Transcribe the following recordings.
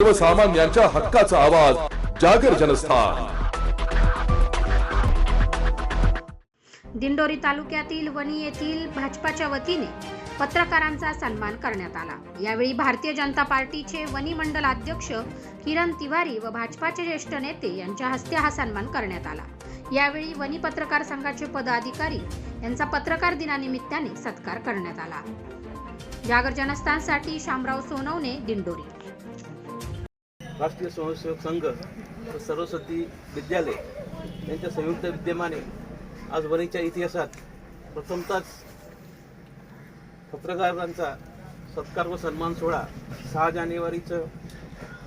सर्वसामान्यांच्या हक्काचा आवाज जागर जनस्थान। दिंडोरी तालुक्यातील वणी येथील भाजपाच्या वतीने पत्रकारांचा सन्मान करण्यात आला। यावेळी भारतीय जनता पार्टीचे वणी मंडल अध्यक्ष किरण तिवारी व भाजपाचे ज्येष्ठ नेते यांच्या हस्ते हा सन्मान करण्यात आला। यावेळी वणी पत्रकार संघाचे पदाधिकारी यांचा पत्रकार दिनानिमित्ताने सत्कार करण्यात आला। जागर जनस्थानसाठी शामराव सोनवणे, दिंडोरी। राष्ट्रीय स्वयंसेवक संघ व सरस्वती विद्यालय यांच्या संयुक्त विद्यमाने आज वणीच्या इतिहासात प्रथमतःच पत्रकारांचा सत्कार व सन्मान सोहळा 6 जानेवारीचं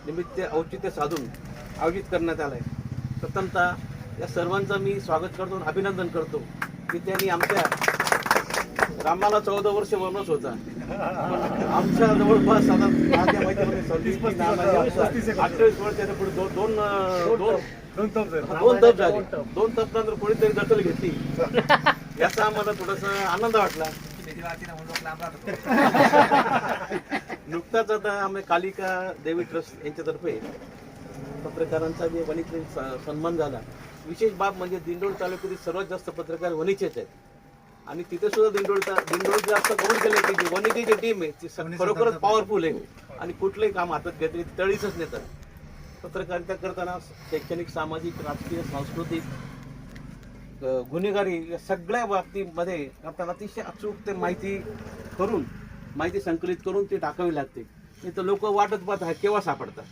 निमित्त औचित्य साधून आयोजित करण्यात आला आहे। प्रथमतः या सर्वांचं मी स्वागत करतो आणि अभिनंदन करतो की त्यांनी आमच्या रामाला 14 वर्ष वनवास होता, आमच्या जवळपास आता माझ्या माहितीमध्ये 28 वर्षाच्या पुढे दोन तप झाले। 2 तपनंतर कोणीतरी दखल घेतली, याचा आम्हाला थोडासा आनंद वाटला। नुकताच आता आम्ही कालिका देवी ट्रस्ट यांच्यातर्फे पत्रकारांचा जे वणीतील सन्मान झाला। विशेष बाब म्हणजे दिंडोरी तालुक्यातील सर्वात जास्त पत्रकार वणीचेच आहेत आणि तिथे सुद्धा दिंडोरी जास्त करून केलं की वणीची जी टीम आहे ती खरोखरच पॉवरफुल आहे आणि कुठलंही काम हातात घेतले तळीच नेतात। पत्रकारिता करताना शैक्षणिक, सामाजिक, राजकीय, सांस्कृतिक, गुन्हेगारी या सगळ्या बाबतीमध्ये आपल्याला अतिशय अचूक ते माहिती संकलित करून ते टाकावी लागते। नाही तर लोक वाटत पाहतात केव्हा सापडतात।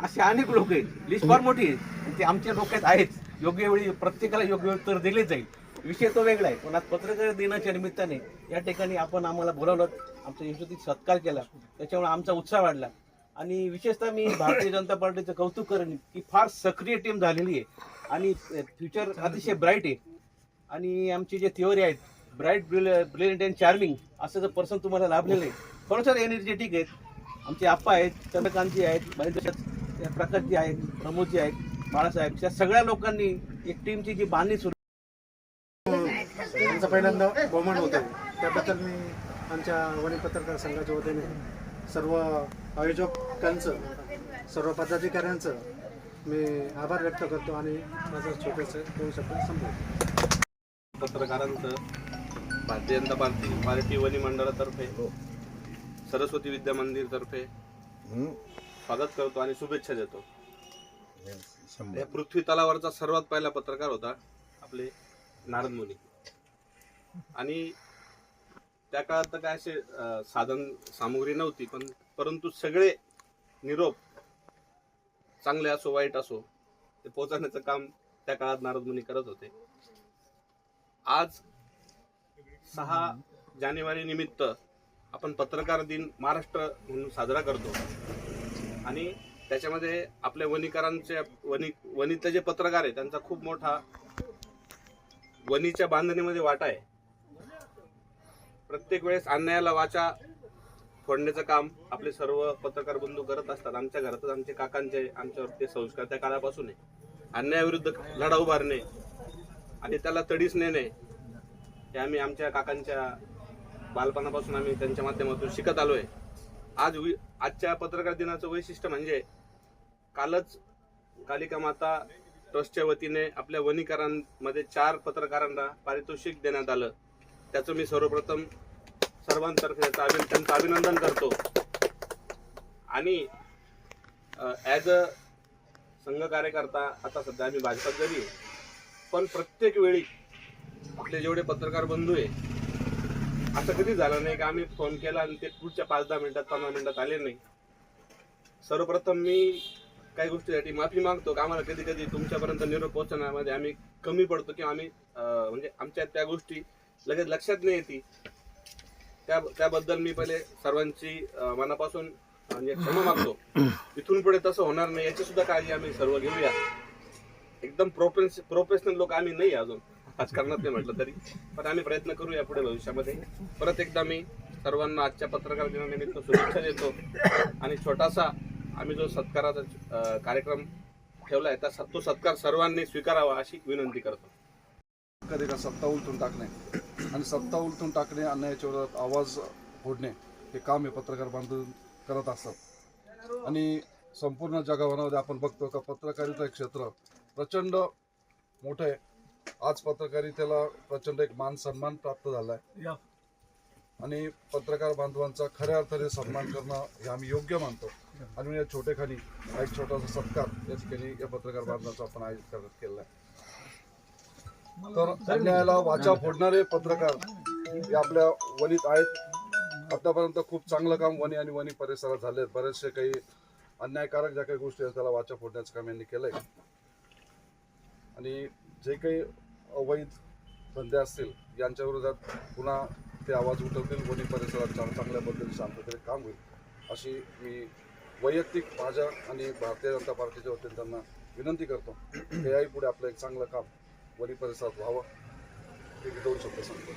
असे अनेक लोक आहेत, लिस्ट फार मोठी आहे, ते आमच्या डोक्यात आहेत। योग्य वेळी प्रत्येकाला योग्य उत्तर दिले जाईल, विषय तो वेगळा आहे। पण आज पत्रकार दिनाच्या निमित्ताने या ठिकाणी आपण आम्हाला बोलावलं, आमचा यशस्वी सत्कार केला, त्याच्यामुळे आमचा उत्साह वाढला। आणि विशेषतः मी भारतीय जनता पार्टीचं कौतुक करेन की फार सक्रिय टीम झालेली आहे आणि फ्युचर अतिशय ब्राईट आहे। आणि आमची जे थिओरी आहेत, ब्राईट, ब्रिलियंट अँड चार्मिंग असं जर पर्सन तुम्हाला लाभलेलं आहे, थोडंसं एनर्जेटिक आहेत। आमचे आप्पा आहेत, चंद्रकांतजी आहेत, प्रकाशजी आहेत, प्रमोदजी आहेत, बाळासाहेब, या सगळ्या लोकांनी एक टीमची जी बांधणी सुरू त्यांचं पहिल्यांदा बहुमान होतं, त्याबद्दल मी आमच्या वणी पत्रकार संघाच्या वतीने सर्व आयोजकांचं, सर्व पदाधिकाऱ्यांचं मी आभार व्यक्त करतो आणि माझं छोटेसे 2 शब्द संपवतो। पत्रकारांचं भारतीय जनता पार्टी वणी मंडळातर्फे, सरस्वती विद्या मंदिरतर्फे स्वागत करतो आणि शुभेच्छा देतो। या पृथ्वी तलावरचा सर्वात पहिला पत्रकार होता आपले नारद मुनी आणि त्या काळात तर काय असे साधन सामुग्री नव्हती, परंतु सगळे निरोप चांगले असो वाईट असो ते पोहोचवण्याचं काम त्या काळात नारद मुनी करत होते। आज 6 जानेवारी निमित्त आपण पत्रकार दिन महाराष्ट्र म्हणून साजरा करतो आणि त्याच्यामध्ये आपल्या वणीकरांचे वणीतले जे पत्रकार आहे त्यांचा खूप मोठा वणीच्या बांधणीमध्ये वाटा आहे। प्रत्येक वेळेस अन्यायाला वाचा फोडण्याचं काम आपले सर्व पत्रकार बंधू करत असतात। आमच्या घरातच आमचे काकांचे आमच्यावरती संस्कार त्या काळापासून आहे। अन्यायाविरुद्ध लढा उभारणे आणि त्याला तडीस नेणे हे आम्ही आमच्या काकांच्या बालपणापासून आम्ही त्यांच्या माध्यमातून शिकत आलोय। आजच्या पत्रकार दिनाचं वैशिष्ट्य म्हणजे कालच कालिका माता ट्रस्टच्या वतीने आपल्या वणीकरांमध्ये 4 पत्रकारांना पारितोषिक देण्यात आलं। त्याचं मी सर्वप्रथम सर्वांतर्फे त्यांचं अभिनंदन करतो आणि ॲज अ संघ कार्यकर्ता आता सध्या आम्ही भाजपात जरी आहे, पण प्रत्येक वेळी आपले जेवढे पत्रकार बंधू आहे असं कधी झालं नाही की आम्ही फोन केला आणि ते पुढच्या 5-10 मिनिटात 15 मिनिटात आले नाही। सर्वप्रथम मी काही गोष्टीसाठी माफी मागतो की आम्हाला कधी कधी तुमच्यापर्यंत निरोप पोहोचवण्यामध्ये आम्ही कमी पडतो किंवा आम्ही म्हणजे आमच्या त्या गोष्टी लगेच लक्षात नाही येते। त्याबद्दल मी पहिले सर्वांची मनापासून म्हणजे क्षमा मागतो। इथून पुढे तसं होणार नाही याची सुद्धा काळजी आम्ही सर्व घेऊया। एकदम प्रोफेशनल लोक आम्ही नाही अजून राजकारणात नाही म्हटलं तरी, पण आम्ही प्रयत्न करूया पुढे भविष्यामध्ये। परत एकदा मी सर्वांना आजच्या पत्रकार दिनानिमित्त शुभेच्छा देतो आणि छोटासा आम्ही जो सत्काराचा कार्यक्रम ठेवलाय तो सत्कार सर्वांनी स्वीकारावा अशी विनंती करतो। कधी का सत्ता उलटून टाकणे आणि सत्ता उलटून टाकणे, अन्यायाच्या विरोधात आवाज फोडणे हे काम हे पत्रकार बांधून करत असतात। आणि संपूर्ण जगभरामध्ये आपण बघतो का पत्रकारिता एक क्षेत्र प्रचंड मोठं आहे. आज पत्रकारितेला प्रचंड एक मान सन्मान प्राप्त झाला आहे आणि पत्रकार बांधवांचा खऱ्या अर्थाने सन्मान करणं हे आम्ही योग्य मानतो. आणि या छोटेखानी एक छोटासा सत्कार या ठिकाणी या पत्रकार बांधवांचा आपण आयोजित केलेला आहे. तर अन्यायाला वाचा फोडणारे पत्रकार हे आपल्या वनीत आहेत. आतापर्यंत खूप चांगलं काम वनी आणि वनी परिसरात झाले. बरेचसे काही अन्यायकारक ज्या काही गोष्टी आहेत त्याला वाचा फोडण्याचं काम यांनी केलंय. आणि जे काही अवैध धंदे असतील यांच्या विरोधात पुन्हा ते आवाज उठवतील. वनी परिसरात चांगल्या पद्धतीने शांततेने काम होईल अशी मी वैयक्तिक माझ्या आणि भारतीय जनता पार्टीच्या वतीने त्यांना विनंती करतो. याही पुढे आपलं एक चांगलं काम वनी परिसरात व्हावं. हे 2 शब्द सांगतो.